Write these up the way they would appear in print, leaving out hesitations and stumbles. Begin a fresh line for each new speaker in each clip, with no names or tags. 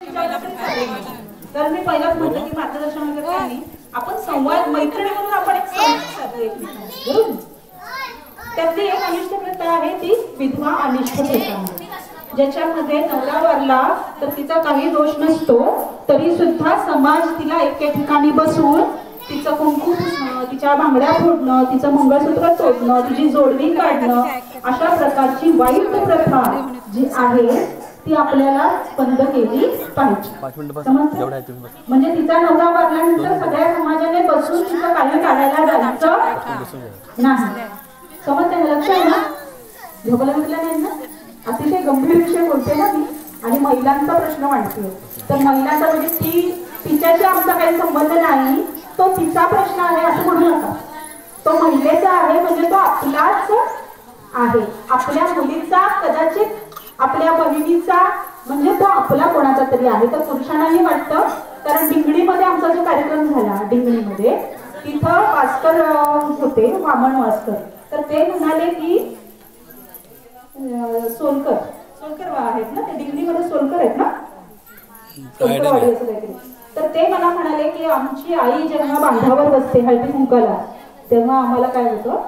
तर मी पहिलाच म्हटलं की मार्गदर्शन वगैरे काही नाही, आपण संवाद मैत्री म्हणून आपण एक संवाद साधूया बरोबर. त्यातली एक अनिष्ट प्रथा आहे ती विधवा अनिष्ट प्रथा, ज्याच्यामध्ये नवरा वारला तर तिचा काही दोष नसतो तरी सुद्धा समाज तिला एके ठिकाणी बसून तिचं कुंकू पुसणं, तिच्या बांगड्या फोडणं, तिचं मंगळसूत्र तोडणं, तिची जोडवी काढणं, अशा प्रकारची वाईट प्रथा जी आहे ती आपल्याला बंद केली पाहिजे. म्हणजे तिचा नवरा वारल्यानंतर सगळ्या समाजाने बसून तिचं काही काढायला जायचं नाही. समजते ना? लक्ष आहे ना? झोपायला म्हटलं नाही ना? अतिशय गंभीर विषय बोलते ना मी, आणि महिलांचा प्रश्न मांडते. तर महिलांचा म्हणजे तिच्याशी आमचा काही संबंध नाही, तो तिचा प्रश्न आहे असं म्हणू नका. तो महिलेचा आहे म्हणजे तो आपलाच आहे, आपल्या मुलीचा, कदाचित आपल्या बहिणीचा, म्हणजे तो आपला कोणाचा तरी आहे. तर पुरुषांनाही वाटतं, कारण डिंगणीमध्ये आमचा जो कार्यक्रम झाला डिंगणीमध्ये, तिथं वास्कर होते, वामन वास्कर. तर ते म्हणाले की सोलकर आहेत ना, ते डिंगणीमध्ये सोलकर आहेत ना, सोलकरवाडी असं काहीतरी. तर ते मला म्हणाले की आमची आई जेव्हा बांधावर बसते हळदी कुंकाला, तेव्हा आम्हाला काय होतं,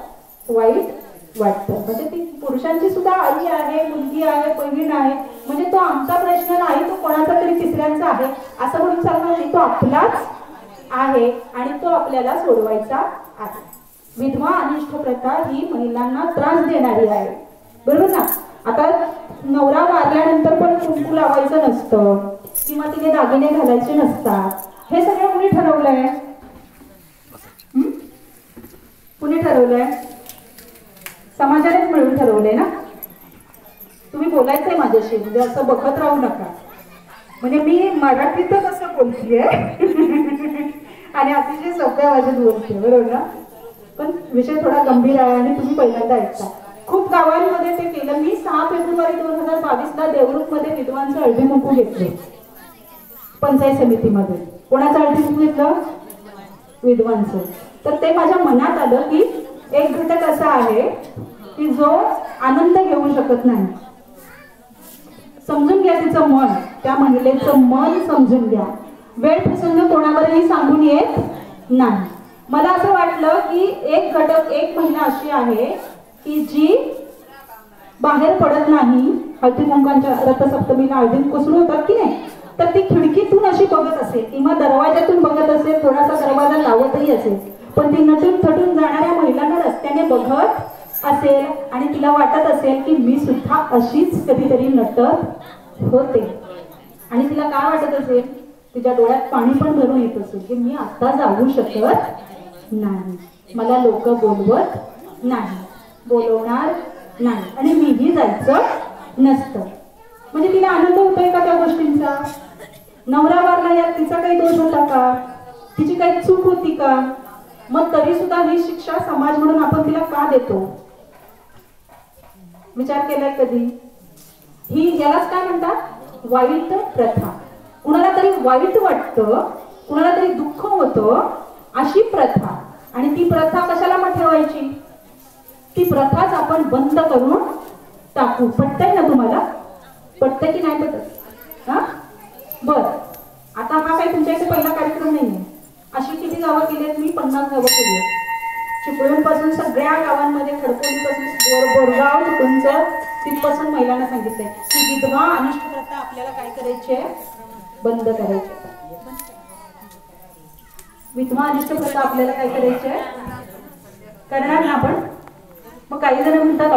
वाईट वाटतं. म्हणजे ती पुरुषांची सुद्धा आई आहे, मुलगी आहे, बहीण आहे, म्हणजे तो आमचा प्रश्न नाही, तो कोणाचा तरी तिसऱ्यांचा आहे असं म्हणून सांगणार नाही, तो आपलाच आहे आणि तो आपल्याला सोडवायचा आहे. विधवा अनिष्ट प्रथा ही महिलांना त्रास देणारी आहे, बरोबर ना. आता नवरा वारल्यानंतर पण कुंकू लावायचं नसतं किंवा तिने दागिने घालायचे नसतात. हे सगळं कुणी ठरवलंय? कुणी ठरवलंय? समाजानेच मिळून ठरवलंय ना. तुम्ही बोलायचंय माझ्याशी, म्हणजे असं बघत राहू नका. म्हणजे मी मराठीतच असं बोलतीये आणि अतिशय सोप्या भाषेत बोलते, बरोबर ना. पण विषय थोडा गंभीर आहे आणि तुम्ही पहिल्यांदा ऐकता. खूप गावांमध्ये ते केलं. मी 6 फेब्रुवारी 2022 देवरुखमध्ये विधवांचं हळदी कुंकू घेतले पंचायत समितीमध्ये. कोणाचं हळदी कुंकू घेतलं? विधवांचं. तर ते माझ्या मनात आलं की एक घटक असा आहे की जो आनंद घेऊ शकत नाही. समजून घ्या तिचं मन, त्या महिलेचं मन समजून घ्या. वेळ प्रसंग कोणावरही सांगून येत नाही. मला असं वाटलं की एक महिला अशी आहे की जी बाहेर पडत नाही. हळदी कुंकांच्या रथसप्तमीला हळदी कुंकू सुरू होतात की नाही, तर ती खिडकीतून अशी बघत असेल किंवा दरवाजातून बघत असेल, थोडासा दरवाजा लावतही असेल, पण ती नटून थटून जाणाऱ्या महिलांना रस्त्याने बघत असेल आणि तिला वाटत असेल की मी सुद्धा अशीच कधीतरी नटत होते. आणि तिला काय वाटत असेल, तिच्या डोळ्यात पाणी पण भरून येत असेल की मी आता जाऊ शकत नाही, मला लोक बोलवत नाही, बोलवणार नाही आणि मीही जायचं नसतं. म्हणजे तिला आनंद होतोय का त्या गोष्टींचा? नवरा वारला यात तिचा काही दोष होता का? तिची काही चूक होती का? मग तरी सुद्धा ही शिक्षा समाज म्हणून आपण तिला का देतो? विचार केलाय कधी? ही यालाच काय म्हणतात? वाईट प्रथा. कुणाला तरी वाईट वाटतं, कुणाला तरी दुःख होतं, अशी प्रथा. आणि ती प्रथा कशाला मग ठेवायची? ती प्रथाच आपण बंद करून टाकू. पटतंय ना तुम्हाला? पटतंय की नाही पटत? हा बर. आता हा काही तुमच्या इथे पहिला कार्यक्रम नाहीये. अशी किती गावं केलीत मी? 50 गावं केली. चिपळूणपासून सगळ्या गावांमध्ये, खडकोलीपासून बोरगाव तुमचं तिथपासून महिलांना सांगितलंय की विधवा अनिष्ट प्रथा आपल्याला काय करायची आहे? बंद करायची. विधवा अनिष्ट प्रथा आपल्याला काय करायची आहे? करणार ना आपण? मग काही जण म्हणतात